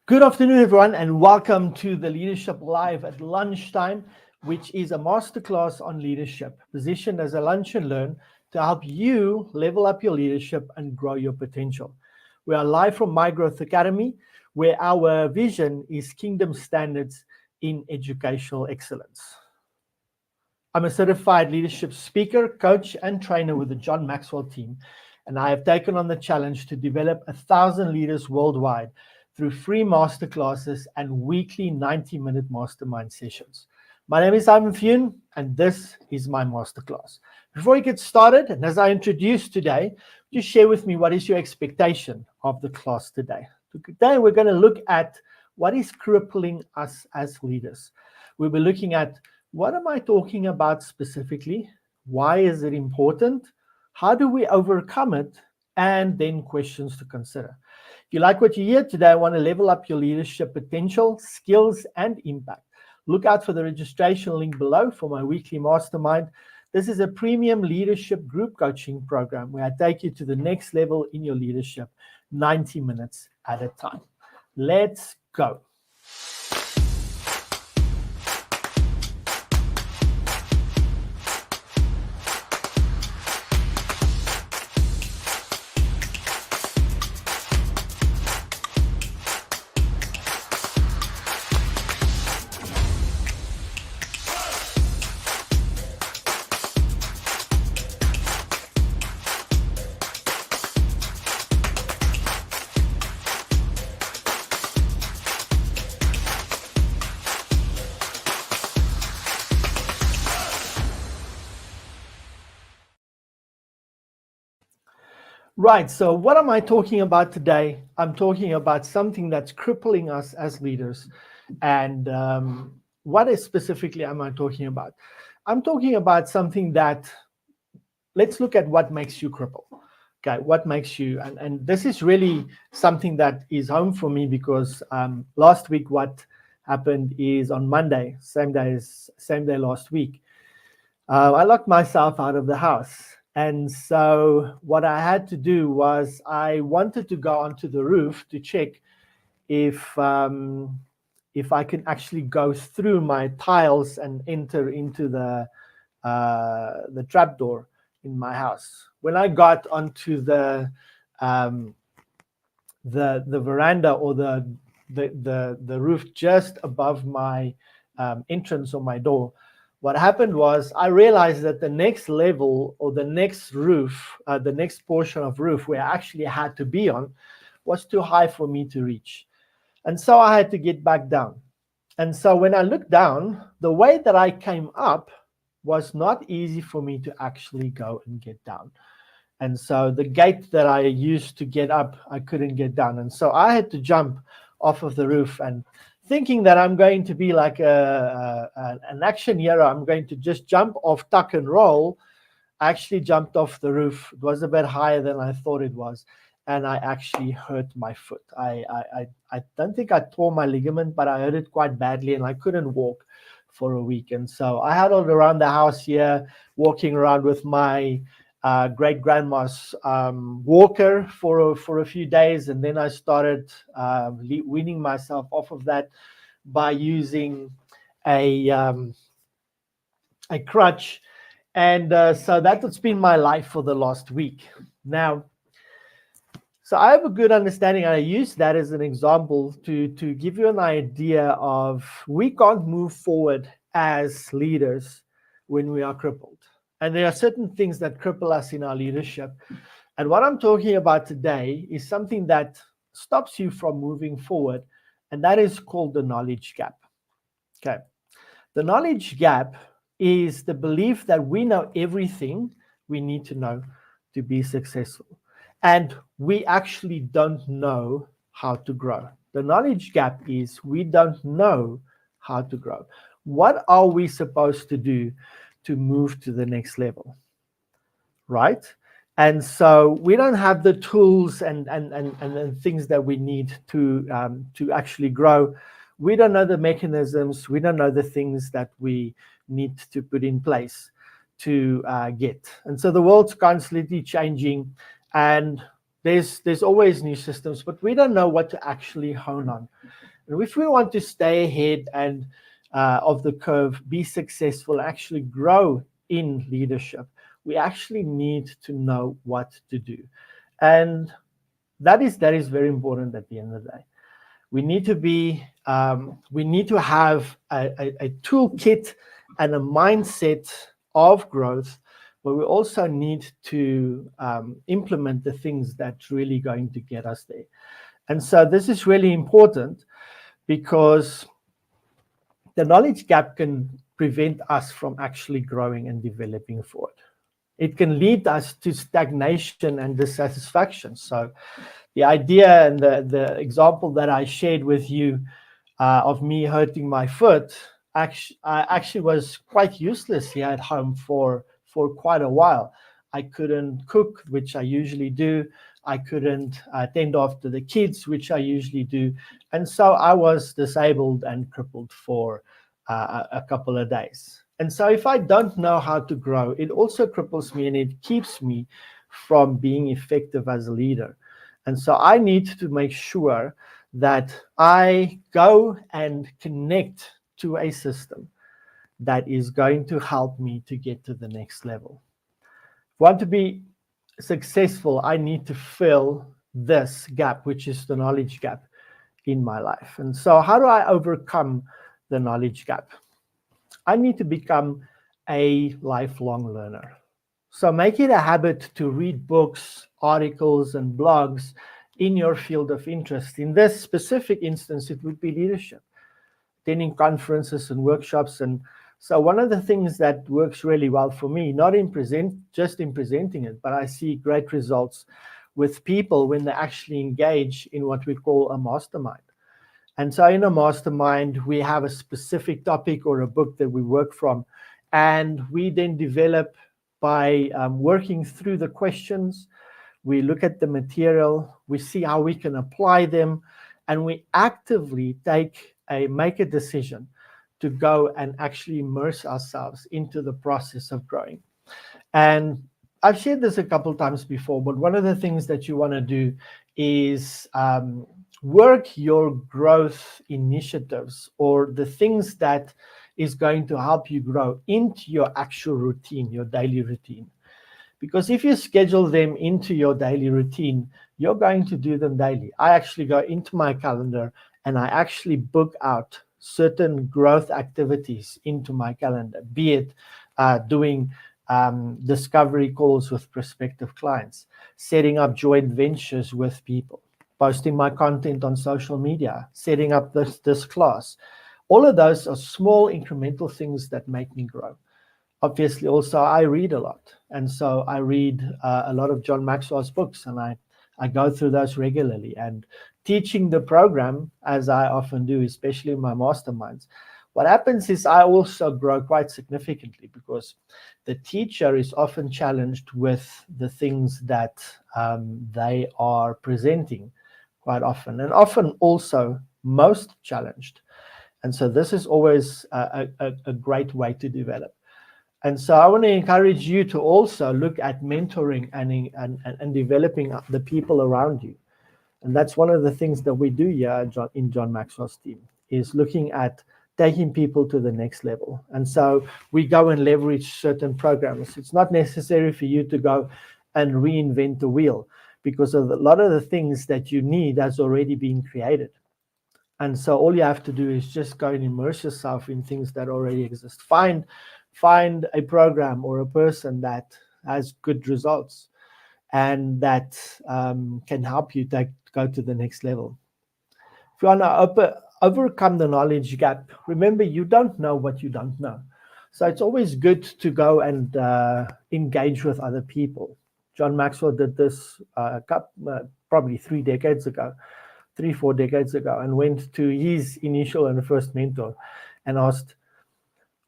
Good afternoon, everyone, and welcome to the Leadership Live at lunchtime, which is a masterclass on leadership, positioned as a lunch and learn to help you level up your leadership and grow your potential. We are live from My Growth Academy, where our vision is kingdom standards in educational excellence. I'm a certified leadership speaker, coach, and trainer with the John Maxwell team, and I have taken on the challenge to develop 1,000 leaders worldwide through free masterclasses and weekly 90-minute mastermind sessions. My name is Simon Fune, and this is my masterclass. Before we get started, and as I introduce today, just share with me what is your expectation of the class today. Today, we're going to look at what is crippling us as leaders. We'll be looking at what am I talking about specifically? Why is it important? How do we overcome it? And then questions to consider. If you like what you hear today, I want to level up your leadership potential, skills, and impact. Look out for the registration link below for my weekly mastermind. This is a premium leadership group coaching program where I take you to the next level in your leadership, 90 minutes at a time. Let's go. Right, so what am I talking about today? I'm talking about something that's crippling us as leaders. And what is specifically am I talking about? I'm talking about something that, let's look at what makes you cripple. Okay, what makes you, and this is really something that is home for me because last week what happened is on Monday, same day last week, I locked myself out of the house. And so what I had to do was I wanted to go onto the roof to check if I can actually go through my tiles and enter into the trapdoor in my house. When I got onto the veranda or the roof just above my entrance or my door, what happened was I realized that the next level or the next roof, the next portion of roof where I actually had to be on was too high for me to reach. And so I had to get back down. And so when I looked down, the way that I came up was not easy for me to actually go and get down. And so the gate that I used to get up, I couldn't get down. And so I had to jump off of the roof, and thinking that I'm going to be like an action hero, I'm going to just jump off, tuck and roll. I actually jumped off the roof. It was a bit higher than I thought it was, and I actually hurt my foot. I don't think I tore my ligament, but I hurt it quite badly, and I couldn't walk for a week. And so I huddled around the house here, walking around with my great-grandma's walker for a few days, and then I started weaning myself off of that by using a crutch, and so that's been my life for the last week. Now, so I have a good understanding, and I use that as an example to give you an idea of we can't move forward as leaders when we are crippled. And there are certain things that cripple us in our leadership. And what I'm talking about today is something that stops you from moving forward, and that is called the knowledge gap. Okay. The knowledge gap is the belief that we know everything we need to know to be successful. And we actually don't know how to grow. The knowledge gap is we don't know how to grow. What are we supposed to do to move to the next level, right? And so we don't have the tools and things that we need to actually grow. We don't know the mechanisms. We don't know the things that we need to put in place to get. And so the world's constantly changing, and There's always new systems, but we don't know what to actually hone on. And if we want to stay ahead and of the curve, be successful, actually grow in leadership, we actually need to know what to do. And that is very important at the end of the day. We need to have a toolkit and a mindset of growth, but we also need to implement the things that's really going to get us there. And so this is really important, because the knowledge gap can prevent us from actually growing and developing forward. It can lead us to stagnation and dissatisfaction. So the idea and the example that I shared with you of me hurting my foot actually was quite useless here at home for quite a while. I couldn't cook, which I usually do. I couldn't tend after the kids, which I usually do. And so I was disabled and crippled for a couple of days. And so if I don't know how to grow, it also cripples me and it keeps me from being effective as a leader. And so I need to make sure that I go and connect to a system that is going to help me to get to the next level. If I want to be successful, I need to fill this gap, which is the knowledge gap in my life. And so how do I overcome the knowledge gap? I need to become a lifelong learner. So make it a habit to read books, articles, and blogs in your field of interest. In this specific instance, it would be leadership, attending conferences and workshops. And so one of the things that works really well for me, not just in presenting it, but I see great results with people when they actually engage in what we call a mastermind. And so in a mastermind, we have a specific topic or a book that we work from, and we then develop by working through the questions. We look at the material, we see how we can apply them, and we actively make a decision to go and actually immerse ourselves into the process of growing. And I've shared this a couple times before, but one of the things that you want to do is work your growth initiatives or the things that is going to help you grow into your actual routine, your daily routine. Because if you schedule them into your daily routine, you're going to do them daily. I actually go into my calendar and I actually book out certain growth activities into my calendar, be it doing discovery calls with prospective clients, setting up joint ventures with people, posting my content on social media, setting up this class. All of those are small incremental things that make me grow. Obviously, also, I read a lot. And so I read a lot of John Maxwell's books, and I go through those regularly. And teaching the program, as I often do, especially in my masterminds, what happens is I also grow quite significantly because the teacher is often challenged with the things that they are presenting quite often, and often also most challenged. And so this is always a great way to develop. And so I want to encourage you to also look at mentoring and developing the people around you. And that's one of the things that we do here in John Maxwell's team, is looking at taking people to the next level. And so we go and leverage certain programs. It's not necessary for you to go and reinvent the wheel, because of a lot of the things that you need has already been created. And so all you have to do is just go and immerse yourself in things that already exist. Find a program or a person that has good results and that can help you go to the next level. If you want to overcome the knowledge gap, remember, you don't know what you don't know. So it's always good to go and engage with other people. John Maxwell did this probably 4 decades ago, and went to his initial and first mentor and asked,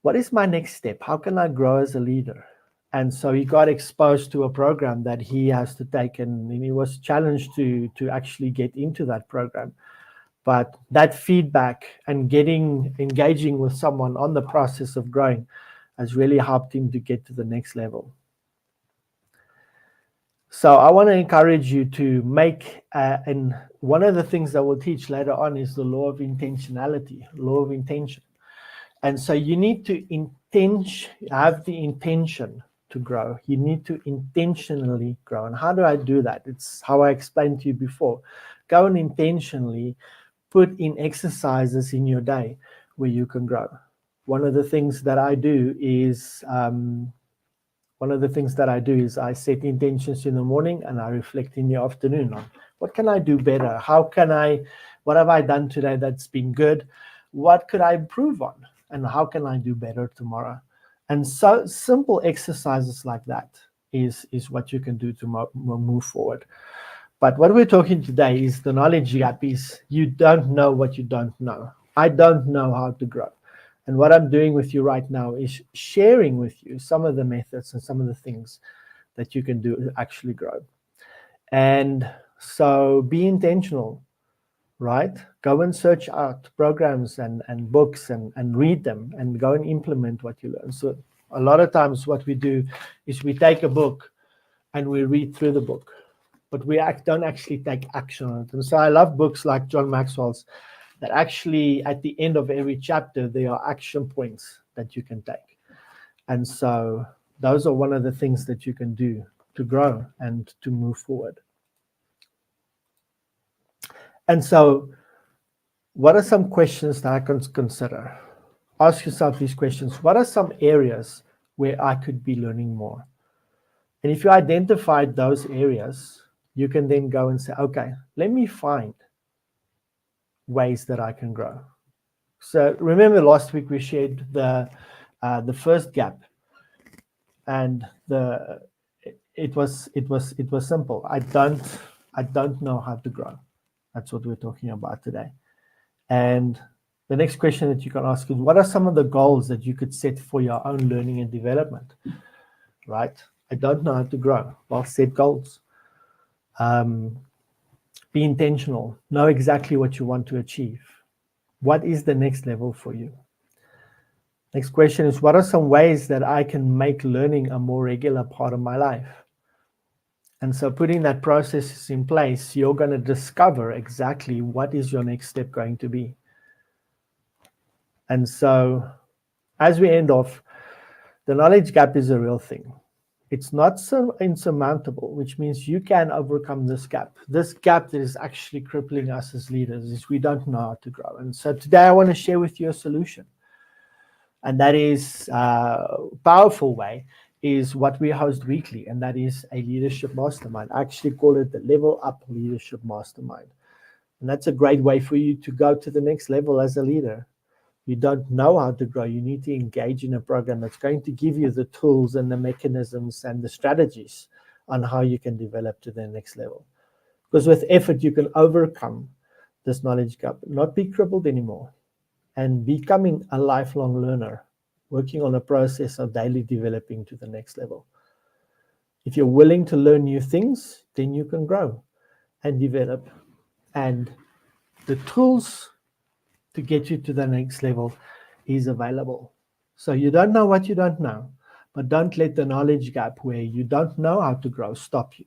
what is my next step? How can I grow as a leader? And so he got exposed to a program that he has to take, and he was challenged to actually get into that program. But that feedback and engaging with someone on the process of growing has really helped him to get to the next level. So I want to encourage you to make, and one of the things that we'll teach later on is the law of intentionality, law of intention. And so you need to have the intention to grow. You need to intentionally grow. And how do I do that? It's how I explained to you before. Go and intentionally put in exercises in your day where you can grow. One of the things that I do is I set intentions in the morning and I reflect in the afternoon on what can I do better? What have I done today that's been good? What could I improve on? And how can I do better tomorrow? And so simple exercises like that is what you can do to move forward. But what we're talking today is the knowledge gap is you don't know what you don't know. I don't know how to grow. And what I'm doing with you right now is sharing with you some of the methods and some of the things that you can do to actually grow. And so be intentional, right? Go and search out programs and books and read them and go and implement what you learn. So a lot of times what we do is we take a book and we read through the book, but we don't actually take action on it. And so I love books like John Maxwell's that actually at the end of every chapter, there are action points that you can take. And so those are one of the things that you can do to grow and to move forward. And so what are some questions that I can consider? Ask yourself these questions. What are some areas where I could be learning more? And if you identified those areas, you can then go and say, okay, let me find ways that I can grow. So remember last week we shared the first gap, and it was simple. I don't know how to grow. That's what we're talking about today. And the next question that you can ask is, what are some of the goals that you could set for your own learning and development? Right? I don't know how to grow. Well, set goals. Be intentional. Know exactly what you want to achieve. What is the next level for you? Next question is, what are some ways that I can make learning a more regular part of my life? And so putting that process in place, you're going to discover exactly what is your next step going to be. And so as we end off, the knowledge gap is a real thing. It's not so insurmountable, which means you can overcome this gap. This gap that is actually crippling us as leaders is we don't know how to grow. And so today I want to share with you a solution. And that is a powerful way is what we host weekly, and that is a leadership mastermind. I actually call it the Level Up Leadership Mastermind. And that's a great way for you to go to the next level as a leader. You don't know how to grow. You need to engage in a program that's going to give you the tools and the mechanisms and the strategies on how you can develop to the next level. Because with effort, you can overcome this knowledge gap, not be crippled anymore, and becoming a lifelong learner, working on a process of daily developing to the next level. If you're willing to learn new things, then you can grow and develop. And the tools to get you to the next level is available. So you don't know what you don't know, but don't let the knowledge gap where you don't know how to grow stop you.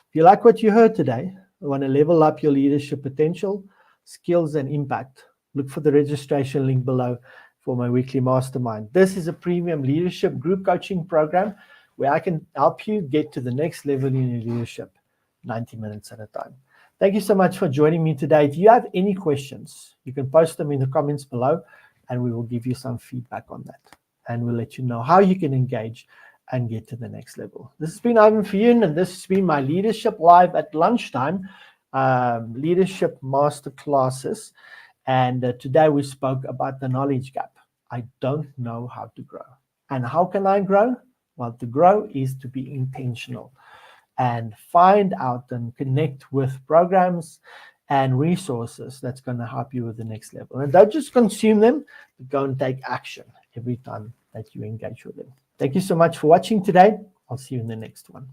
If you like what you heard today, want to level up your leadership potential, skills, and impact, look for the registration link below for my weekly mastermind. This is a premium leadership group coaching program where I can help you get to the next level in your leadership, 90 minutes at a time. Thank you so much for joining me today. If you have any questions, you can post them in the comments below and we will give you some feedback on that. And we'll let you know how you can engage and get to the next level. This has been Ivan Fiyun, and this has been my Leadership Live at Lunchtime, Leadership Masterclasses. And today we spoke about the knowledge gap. I don't know how to grow. And how can I grow? Well, to grow is to be intentional and find out and connect with programs and resources that's going to help you with the next level. And don't just consume them, but go and take action every time that you engage with them. Thank you so much for watching today. I'll see you in the next one.